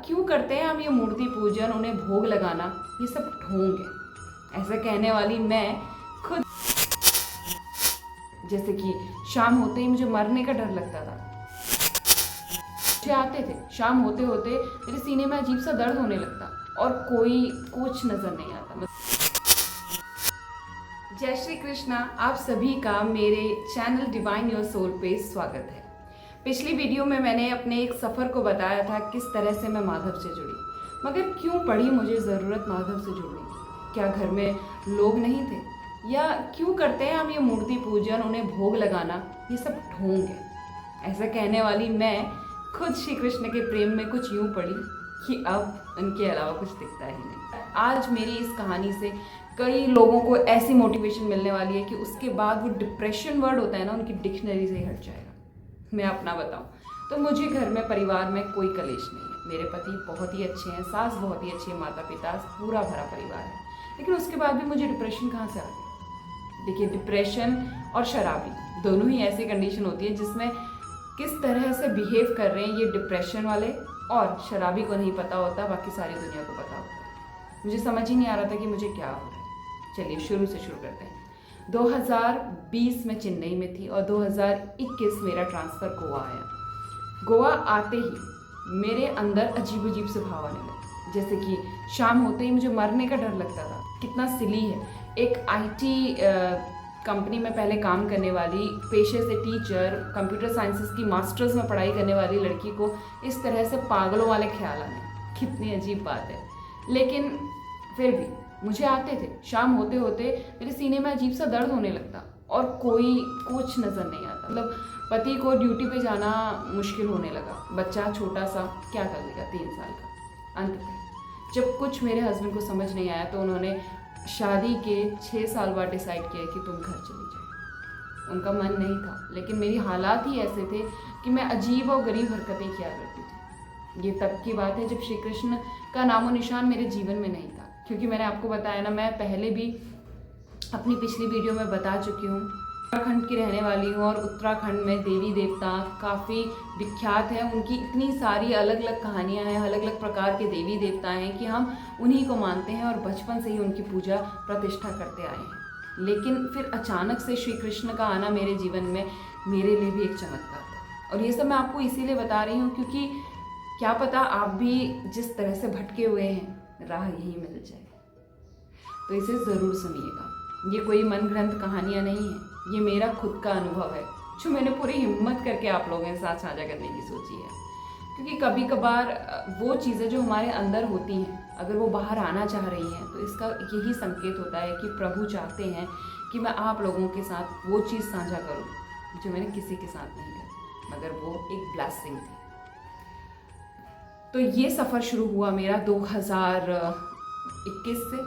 क्यों करते हैं हम ये मूर्ति पूजन, उन्हें भोग लगाना, ये सब ढोंग है। ऐसा कहने वाली मैं खुद, जैसे कि शाम होते ही मुझे मरने का डर लगता था। मुझे आते थे, शाम होते होते मेरे सीने में अजीब सा दर्द होने लगता और कोई कुछ नजर नहीं आता। जय श्री कृष्णा, आप सभी का मेरे चैनल डिवाइन योर सोल पे स्वागत है। पिछली वीडियो में मैंने अपने एक सफ़र को बताया था, किस तरह से मैं माधव से जुड़ी। मगर क्यों पड़ी मुझे ज़रूरत माधव से जुड़ने की? क्या घर में लोग नहीं थे, या क्यों करते हैं हम ये मूर्ति पूजन, उन्हें भोग लगाना, ये सब ढोंग है। ऐसा कहने वाली मैं खुद श्री कृष्ण के प्रेम में कुछ यूं पड़ी कि अब उनके अलावा कुछ दिखता ही नहीं। आज मेरी इस कहानी से कई लोगों को ऐसी मोटिवेशन मिलने वाली है कि उसके बाद वो डिप्रेशन वर्ड होता है ना, उनकी डिक्शनरी से ही हट जाएगा। मैं अपना बताऊं तो मुझे घर में, परिवार में कोई कलेश नहीं है। मेरे पति बहुत ही अच्छे हैं, सास बहुत ही अच्छी है, माता पिता, पूरा भरा परिवार है। लेकिन उसके बाद भी मुझे डिप्रेशन कहाँ से आ गया? देखिए, डिप्रेशन और शराबी दोनों ही ऐसी कंडीशन होती है जिसमें किस तरह से बिहेव कर रहे हैं ये डिप्रेशन वाले, और शराबी को नहीं पता होता, बाकी सारी दुनिया को पता होता है। मुझे समझ ही नहीं आ रहा था कि मुझे क्या हो रहा है। चलिए शुरू से शुरू करते हैं। 2020 में चेन्नई में थी और 2021 मेरा ट्रांसफ़र गोवा आया। गोवा आते ही मेरे अंदर अजीब अजीब से भाव आने लगे, जैसे कि शाम होते ही मुझे मरने का डर लगता था। कितना सिली है, एक आईटी कंपनी में पहले काम करने वाली, पेशे से टीचर, कंप्यूटर साइंसेस की मास्टर्स में पढ़ाई करने वाली लड़की को इस तरह से पागलों वाले ख्याल आने, कितनी अजीब बात है। लेकिन फिर भी मुझे आते थे, शाम होते होते मेरे सीने में अजीब सा दर्द होने लगता और कोई कुछ नज़र नहीं आता। मतलब पति को ड्यूटी पे जाना मुश्किल होने लगा, बच्चा छोटा सा क्या कर लेगा, 3 साल का। अंत में जब कुछ मेरे हस्बैंड को समझ नहीं आया तो उन्होंने शादी के 6 साल बाद डिसाइड किया कि तुम घर चली जाओ। उनका मन नहीं था, लेकिन मेरी हालात ही ऐसे थे कि मैं अजीब और गरीब हरकतें किया करती थी। ये तब की बात है जब श्री कृष्ण का नामो निशान मेरे जीवन में नहीं था। क्योंकि मैंने आपको बताया ना, मैं पहले भी अपनी पिछली वीडियो में बता चुकी हूँ, उत्तराखंड की रहने वाली हूँ और उत्तराखंड में देवी देवता काफ़ी विख्यात हैं। उनकी इतनी सारी अलग अलग कहानियाँ हैं, अलग अलग प्रकार के देवी देवता हैं कि हम उन्हीं को मानते हैं और बचपन से ही उनकी पूजा प्रतिष्ठा करते आए हैं। लेकिन फिर अचानक से श्री कृष्ण का आना मेरे जीवन में मेरे लिए भी एक चमत्कार था। और ये सब मैं आपको इसीलिए बता रही हूँ क्योंकि क्या पता आप भी जिस तरह से भटके हुए हैं, राह यही मिल जाए। तो इसे ज़रूर सुनिएगा। ये कोई मन ग्रंथ कहानियाँ नहीं है, ये मेरा खुद का अनुभव है जो मैंने पूरी हिम्मत करके आप लोगों के साथ साझा करने की सोची है। क्योंकि कभी कभार वो चीज़ें जो हमारे अंदर होती हैं, अगर वो बाहर आना चाह रही हैं तो इसका यही संकेत होता है कि प्रभु चाहते हैं कि मैं आप लोगों के साथ वो चीज़ साझा करूँ जो मैंने किसी के साथ नहीं करी, मगर वो एक ब्लेसिंग थी। तो ये सफ़र शुरू हुआ मेरा 2021 से,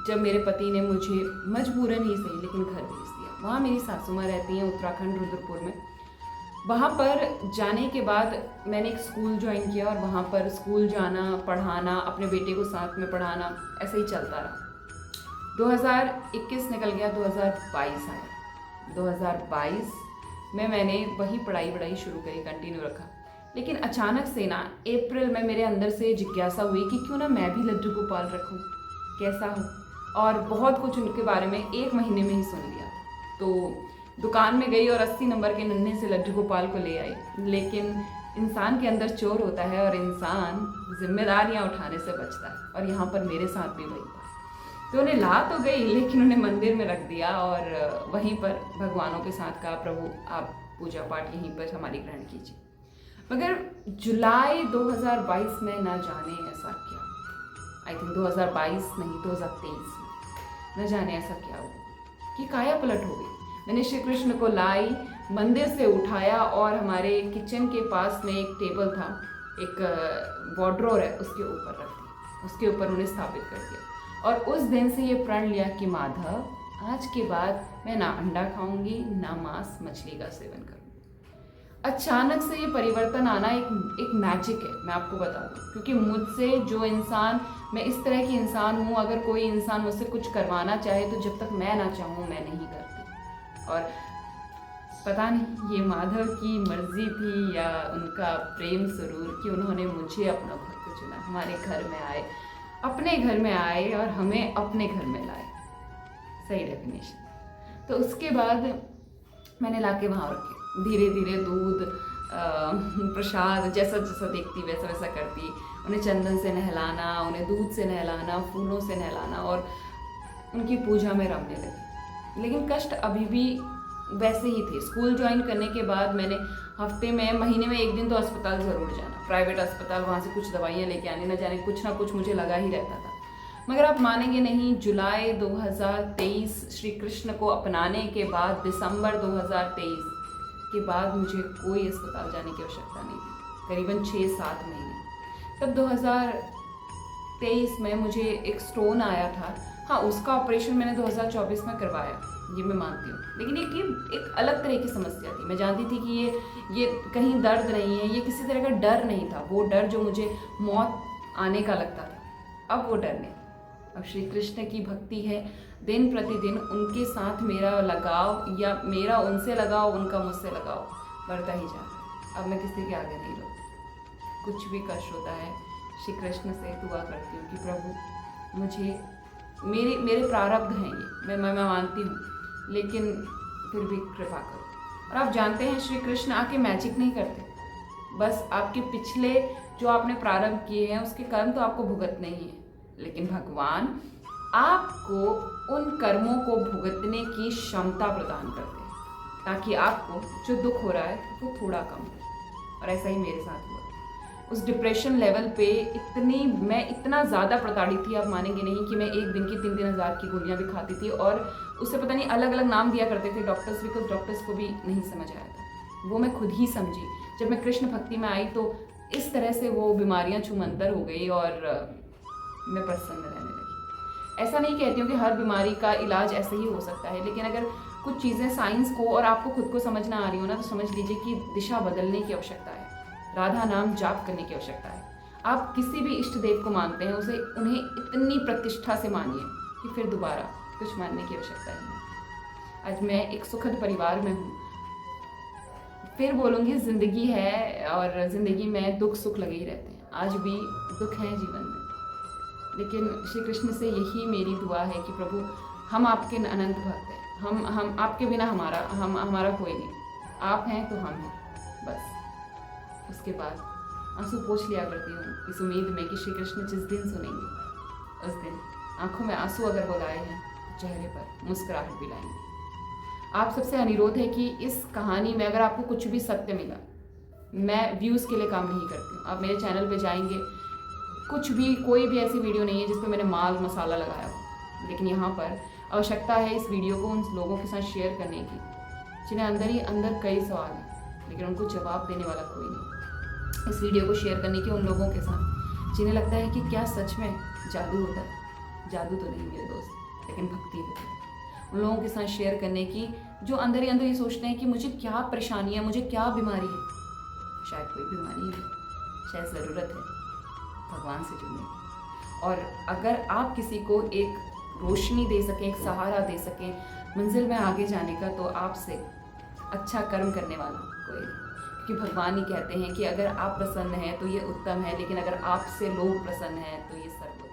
जब मेरे पति ने मुझे मजबूरन ही सही लेकिन घर भेज दिया। वहाँ मेरी सासू माँ रहती हैं उत्तराखंड रुद्रपुर में। वहाँ पर जाने के बाद मैंने एक स्कूल ज्वाइन किया और वहाँ पर स्कूल जाना, पढ़ाना, अपने बेटे को साथ में पढ़ाना, ऐसे ही चलता रहा। 2021 निकल गया, 2022 आया। 2022 में मैंने वही पढ़ाई शुरू करी, कंटिन्यू रखा। लेकिन अचानक से ना अप्रैल में मेरे अंदर से जिज्ञासा हुई कि क्यों ना मैं भी लड्डू गोपाल रखूं, कैसा हो। और बहुत कुछ उनके बारे में 1 महीने में ही सुन लिया। तो दुकान में गई और 80 नंबर के नन्हे से लड्डू गोपाल को ले आई। लेकिन इंसान के अंदर चोर होता है और इंसान जिम्मेदारियां उठाने से बचता है, और यहाँ पर मेरे साथ भी वही था। तो उन्हें ला तो गई, लेकिन उन्हें मंदिर में रख दिया और वहीं पर भगवानों के साथ कहा, प्रभु आप पूजा पाठ यहीं पर हमारी ग्रहण कीजिए। मगर जुलाई 2022 में ना जाने ऐसा क्या, आई थिंक 2022 नहीं 2023 में, न जाने ऐसा क्या हुआ कि काया पलट हो गई। मैंने श्री कृष्ण को लाई, मंदिर से उठाया और हमारे किचन के पास में एक टेबल था, एक वार्डरोब है, उसके ऊपर रख दिया, उसके ऊपर उन्हें स्थापित कर दिया। और उस दिन से ये प्रण लिया कि माधव, आज के बाद मैं ना अंडा खाऊंगी, ना मांस मछली का सेवन करूँगी। अचानक से ये परिवर्तन आना एक मैजिक है, मैं आपको बता दूं। क्योंकि मुझसे जो इंसान, मैं इस तरह की इंसान हूँ, अगर कोई इंसान मुझसे कुछ करवाना चाहे तो जब तक मैं ना चाहूँ मैं नहीं करती। और पता नहीं ये माधव की मर्जी थी या उनका प्रेम जरूर कि उन्होंने मुझे अपना को चुना, हमारे घर में आए, अपने घर में आए और हमें अपने घर में लाए। सही डेफिनेशन। तो उसके बाद मैंने लाके वहाँ रखे, धीरे धीरे दूध प्रसाद जैसा जैसा देखती वैसा वैसा करती, उन्हें चंदन से नहलाना, उन्हें दूध से नहलाना, फूलों से नहलाना और उनकी पूजा में रमने लगी। लेकिन कष्ट अभी भी वैसे ही थे। स्कूल ज्वाइन करने के बाद मैंने हफ्ते में, महीने में एक दिन तो अस्पताल ज़रूर जाना, प्राइवेट अस्पताल, वहाँ से कुछ दवाइयाँ लेके आने, न जाने कुछ ना कुछ मुझे लगा ही रहता था। मगर आप मानेंगे नहीं, जुलाई 2023 श्री कृष्ण को अपनाने के बाद दिसंबर 2023 के बाद मुझे कोई अस्पताल जाने की आवश्यकता नहीं थी, करीबन 6-7 महीने। तब 2023 में मुझे एक स्टोन आया था। हाँ, उसका ऑपरेशन मैंने 2024 में करवाया, ये मैं मानती हूँ, लेकिन एक अलग तरह की समस्या थी। मैं जानती थी कि ये कहीं दर्द नहीं है, ये किसी तरह का डर नहीं था, वो डर जो मुझे मौत आने का लगता था, अब वो डर नहीं। अब श्री कृष्ण की भक्ति है, दिन प्रतिदिन उनके साथ मेरा लगाव या मेरा उनसे लगाव, उनका मुझसे लगाव बढ़ता ही जा रहा है। अब मैं किसी के आगे नहीं रोती, कुछ भी कष्ट होता है श्री कृष्ण से दुआ करती हूँ कि प्रभु मुझे, मेरे प्रारब्ध हैं ये, मैं मानती हूँ, लेकिन फिर भी कृपा करो। और आप जानते हैं श्री कृष्ण आके मैजिक नहीं करते, बस आपके पिछले जो आपने प्रारब्ध किए हैं उसके कर्म तो आपको भुगतने ही हैं, लेकिन भगवान आपको उन कर्मों को भुगतने की क्षमता प्रदान करते हैं ताकि आपको जो दुख हो रहा है वो थोड़ा कम हो। और ऐसा ही मेरे साथ हुआ। उस डिप्रेशन लेवल पे मैं इतना ज़्यादा प्रताड़ित थी, आप मानेंगे नहीं, कि मैं एक दिन की 3-3 हज़ार की गोलियां भी खाती थी और उससे पता नहीं अलग अलग नाम दिया करते थे डॉक्टर्स, बिकॉज डॉक्टर्स को भी नहीं समझ आया था। वो मैं खुद ही समझी जब मैं कृष्ण भक्ति में आई, तो इस तरह से वो बीमारियाँ छूमंतर हो गई और मैं प्रसन्न रहने लगी। ऐसा नहीं कहती हूँ कि हर बीमारी का इलाज ऐसे ही हो सकता है, लेकिन अगर कुछ चीज़ें साइंस को और आपको खुद को समझना आ रही हो ना, तो समझ लीजिए कि दिशा बदलने की आवश्यकता है, राधा नाम जाप करने की आवश्यकता है। आप किसी भी इष्ट देव को मानते हैं, उन्हें इतनी प्रतिष्ठा से मानिए कि फिर दोबारा कुछ मानने की आवश्यकता नहीं है। आज मैं एक सुखद परिवार में हूँ। फिर बोलूँगी, ज़िंदगी है और ज़िंदगी में दुख सुख लगे ही रहते हैं, आज भी दुख है जीवन में, लेकिन श्री कृष्ण से यही मेरी दुआ है कि प्रभु हम आपके अनंत भक्त हैं, हम आपके बिना हमारा कोई नहीं, आप हैं तो हम हैं, बस। उसके बाद आंसू पोंछ लिया करती हूँ इस उम्मीद में कि श्री कृष्ण जिस दिन सुनेंगे उस दिन आंखों में आंसू अगर वो लाए हैं, चेहरे पर मुस्कुराहट भी लाएंगे। आप सबसे अनुरोध है कि इस कहानी में अगर आपको कुछ भी सत्य मिला, मैं व्यूज़ के लिए काम नहीं करती हूँ, आप मेरे चैनल पे जाएंगे, कुछ भी कोई भी ऐसी वीडियो नहीं है जिस पे मैंने माल मसाला लगाया हो, लेकिन यहाँ पर आवश्यकता है इस वीडियो को उन लोगों के साथ शेयर करने की जिन्हें अंदर ही अंदर कई सवाल हैं, लेकिन उनको जवाब देने वाला कोई नहीं। इस वीडियो को शेयर करने की उन लोगों के साथ जिन्हें लगता है कि क्या सच में जादू होता है। जादू तो नहीं मेरे दोस्त, लेकिन भक्ति होती है। उन लोगों के साथ शेयर करने की जो अंदर ही अंदर ये सोचते हैं कि मुझे क्या परेशानी है, मुझे क्या बीमारी है। शायद कोई बीमारी है, शायद ज़रूरत है भगवान से जुड़ने की। और अगर आप किसी को एक रोशनी दे सकें, एक सहारा दे सकें मंजिल में आगे जाने का, तो आपसे अच्छा कर्म करने वाला कोई नहीं। क्योंकि भगवान ही कहते हैं कि अगर आप प्रसन्न हैं तो ये उत्तम है, लेकिन अगर आपसे लोग प्रसन्न हैं तो ये सर्वोत्तम।